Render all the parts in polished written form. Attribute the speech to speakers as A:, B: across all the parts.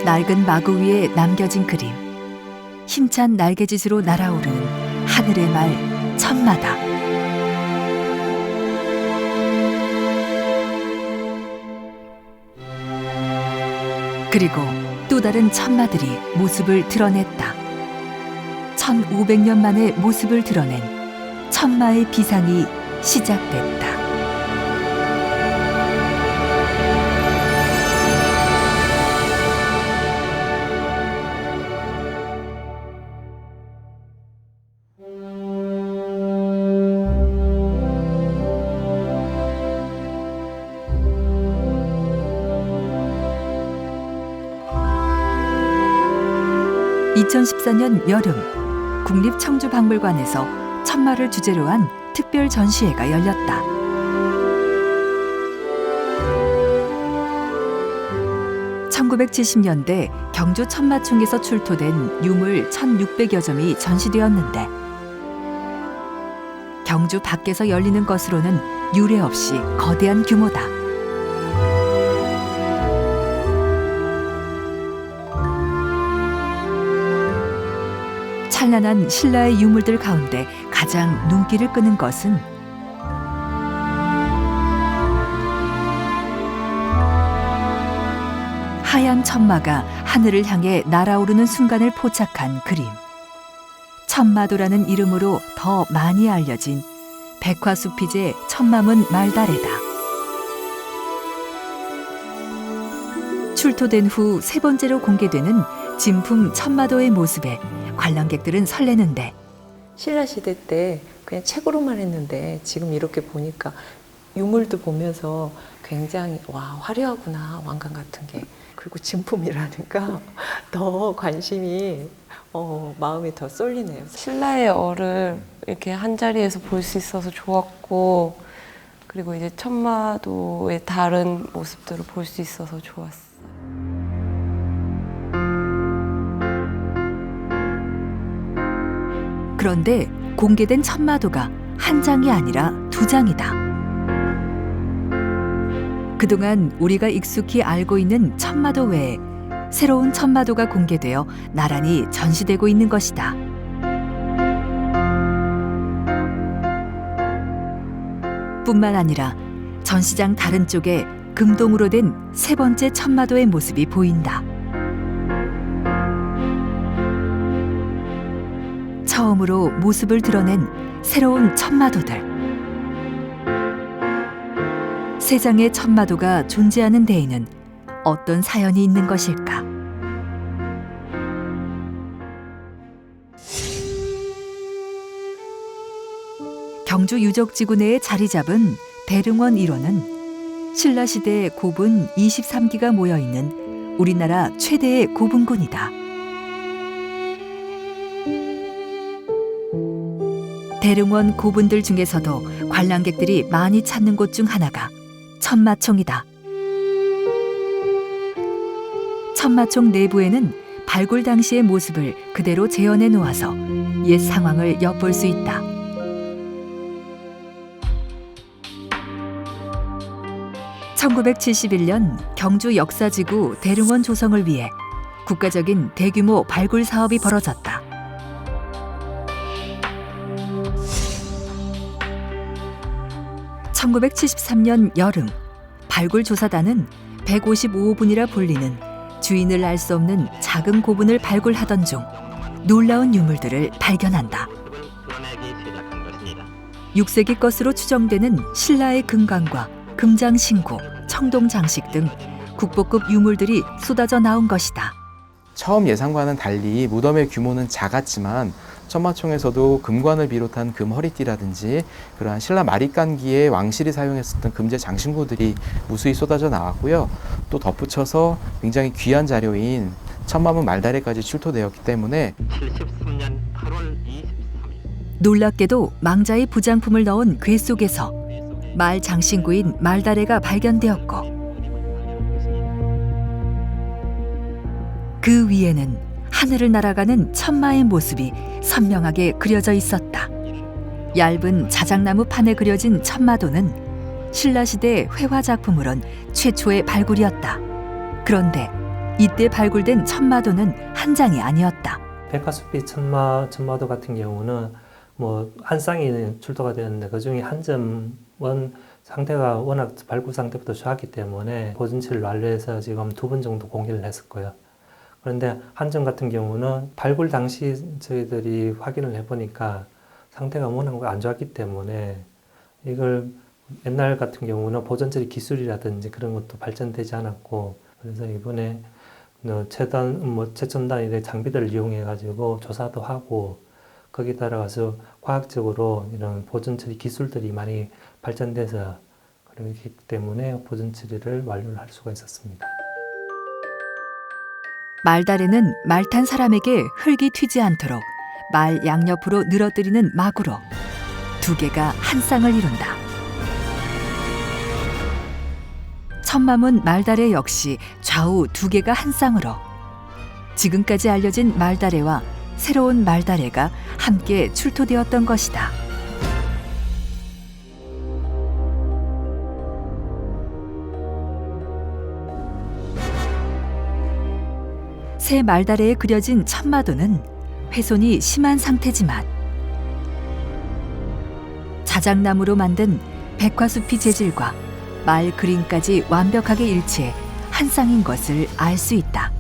A: 낡은 마구 위에 남겨진 그림. 힘찬 날개짓으로 날아오르는 하늘의 말 천마다. 그리고 또 다른 천마들이 모습을 드러냈다. 1500년 만에 모습을 드러낸 천마의 비상이 시작됐다. (2014년) 여름 국립청주박물관에서 천마를 주제로 한 특별 전시회가 열렸다. (1970년대) 경주 천마총에서 출토된 유물 1,600여 점이 전시되었는데 경주 밖에서 열리는 것으로는 유례 없이 거대한 규모다. 찬란한 신라의 유물들 가운데 가장 눈길을 끄는 것은 하얀 천마가 하늘을 향해 날아오르는 순간을 포착한 그림. 천마도라는 이름으로 더 많이 알려진 백화수피제 천마문 말다래다. 출토된 후 세 번째로 공개되는 진품 천마도의 모습에 관람객들은 설레는데,
B: 신라시대 때 그냥 책으로만 했는데 지금 이렇게 보니까 유물도 보면서 굉장히 와, 화려하구나, 왕관 같은 게. 그리고 진품이라니까 더 관심이 마음이 더 쏠리네요.
C: 신라의 얼을 이렇게 한 자리에서 볼 수 있어서 좋았고, 그리고 이제 천마도의 다른 모습들을 볼 수 있어서 좋았어요.
A: 그런데 공개된 천마도가 한 장이 아니라 두 장이다. 그동안 우리가 익숙히 알고 있는 천마도 외에 새로운 천마도가 공개되어 나란히 전시되고 있는 것이다. 뿐만 아니라 전시장 다른 쪽에 금동으로 된 세 번째 천마도의 모습이 보인다. 처음으로 모습을 드러낸 새로운 천마도들. 세 장의 천마도가 존재하는 데에는 어떤 사연이 있는 것일까? 경주 유적지구 내에 자리 잡은 대릉원 1호는 신라시대 고분 23기가 모여있는 우리나라 최대의 고분군이다. 대릉원 고분들 중에서도 관람객들이 많이 찾는 곳 중 하나가 천마총이다. 천마총 내부에는 발굴 당시의 모습을 그대로 재현해 놓아서 옛 상황을 엿볼 수 있다. (1971년) 경주 역사지구 대릉원 조성을 위해 국가적인 대규모 발굴 사업이 벌어졌다. (1973년) 여름 발굴조사단은 155분이라 불리는 주인을 알 수 없는 작은 고분을 발굴하던 중 놀라운 유물들을 발견한다. 6세기 것으로 추정되는 신라의 금관과 금장신구, 청동장식 등 국보급 유물들이 쏟아져 나온 것이다.
D: 처음 예상과는 달리 무덤의 규모는 작았지만 천마총에서도 금관을 비롯한 금 허리띠라든지 그러한 신라 마립간기에 왕실이 사용했었던 금제 장신구들이 무수히 쏟아져 나왔고요. 또 덧붙여서 굉장히 귀한 자료인 천마문 말다래까지 출토되었기 때문에
E: 73년 8월 23일
A: 놀랍게도 망자의 부장품을 넣은 궤 속에서 말 장신구인 말다래가 발견되었고, 그 위에는 하늘을 날아가는 천마의 모습이 선명하게 그려져 있었다. 얇은 자작나무 판에 그려진 천마도는 신라시대 회화 작품으론 최초의 발굴이었다. 그런데 이때 발굴된 천마도는 한 장이 아니었다.
F: 백화숲빛 천마도 같은 경우는 뭐 한 쌍이 출토가 되었는데 그 중에 한 점은 상태가 워낙 발굴 상태부터 좋았기 때문에 보존치를 완료해서 지금 2번 정도 공개를 했었고요. 그런데 한 점 같은 경우는 발굴 당시 저희들이 확인을 해보니까 상태가 워낙 안 좋았기 때문에 이걸 옛날 같은 경우는 보존 처리 기술이라든지 그런 것도 발전되지 않았고, 그래서 이번에 최첨단 이런 장비들을 이용해 가지고 조사도 하고 거기에 따라가서 과학적으로 이런 보존 처리 기술들이 많이 발전돼서 그렇기 때문에 보존 처리를 완료를 할 수가 있었습니다.
A: 말다래는 말 탄 사람에게 흙이 튀지 않도록 말 양옆으로 늘어뜨리는 막으로 두 개가 한 쌍을 이룬다. 천마문 말다래 역시 좌우 두 개가 한 쌍으로 지금까지 알려진 말다래와 새로운 말다래가 함께 출토되었던 것이다. 새 말다래에 그려진 천마도는 훼손이 심한 상태지만 자작나무로 만든 백화숲이 재질과 말 그림까지 완벽하게 일치해 한 쌍인 것을 알 수 있다.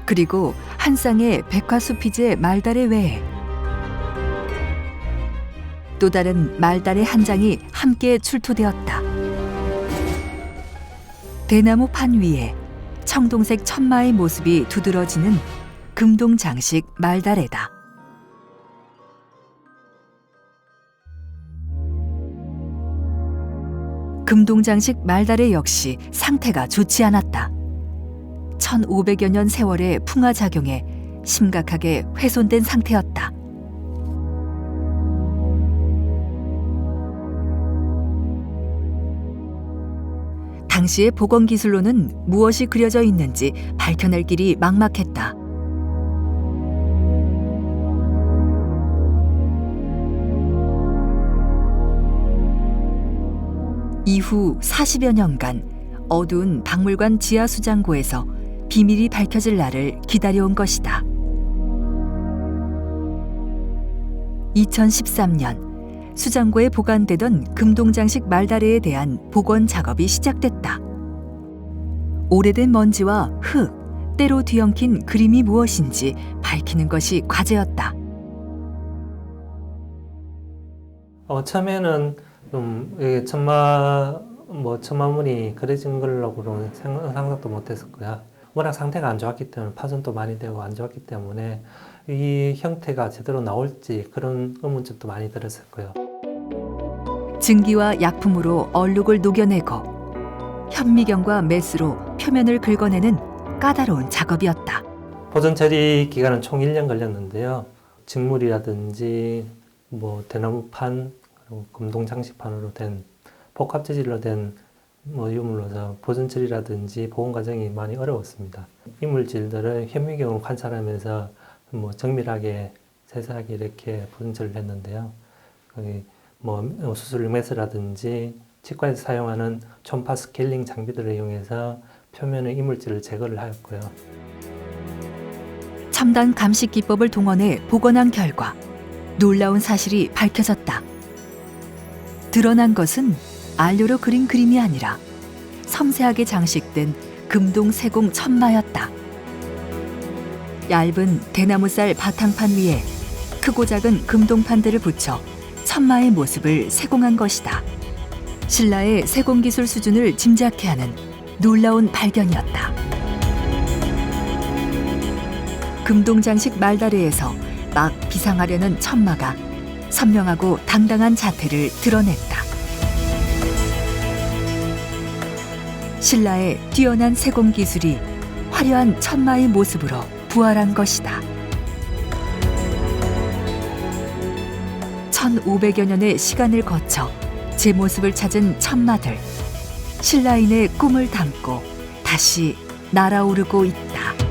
A: 그리고 한 쌍의 백화숲이제 말다래 외에 또 다른 말다래 한 장이 함께 출토되었다. 대나무 판 위에 청동색 천마의 모습이 두드러지는 금동장식 말다래다. 금동장식 말다래 역시 상태가 좋지 않았다. 1500여 년 세월의 풍화작용에 심각하게 훼손된 상태였다. 당시의 복원기술로는 무엇이 그려져 있는지 밝혀낼 길이 막막했다. 이후 40여 년간 어두운 박물관 지하 수장고에서 비밀이 밝혀질 날을 기다려온 것이다. 2013년 수장고에 보관되던 금동장식 말다래에 대한 복원 작업이 시작됐다. 오래된 먼지와 흙, 때로 뒤엉킨 그림이 무엇인지 밝히는 것이 과제였다.
F: 처음에는 좀 천마문이 그려진 걸로는 상상도 못했었고요. 워낙 상태가 안 좋았기 때문에 파손도 많이 되고 안 좋았기 때문에 이 형태가 제대로 나올지 그런 의문점도 많이 들었었고요.
A: 증기와 약품으로 얼룩을 녹여내고 현미경과 메스로 표면을 긁어내는 까다로운 작업이었다.
F: 보존 처리 기간은 총 1년 걸렸는데요. 직물이라든지 대나무판, 그리고 금동 장식판으로 된 복합 재질로 된 유물로서 보존 처리라든지 보온 과정이 많이 어려웠습니다. 이물질들을 현미경으로 관찰하면서 정밀하게 세세하게 이렇게 보존 처리를 했는데요. 수술 메스라든지 치과에서 사용하는 초음파 스케일링 장비들을 이용해서 표면의 이물질을 제거를 하였고요.
A: 첨단 감식 기법을 동원해 복원한 결과 놀라운 사실이 밝혀졌다. 드러난 것은 안료로 그린 그림이 아니라 섬세하게 장식된 금동 세공 천마였다. 얇은 대나무살 바탕판 위에 크고 작은 금동판들을 붙여 천마의 모습을 세공한 것이다. 신라의 세공기술 수준을 짐작케 하는 놀라운 발견이었다. 금동장식 말다래에서 막 비상하려는 천마가 선명하고 당당한 자태를 드러냈다. 신라의 뛰어난 세공기술이 화려한 천마의 모습으로 부활한 것이다. 1500여 년의 시간을 거쳐 제 모습을 찾은 천마들. 신라인의 꿈을 담고 다시 날아오르고 있다.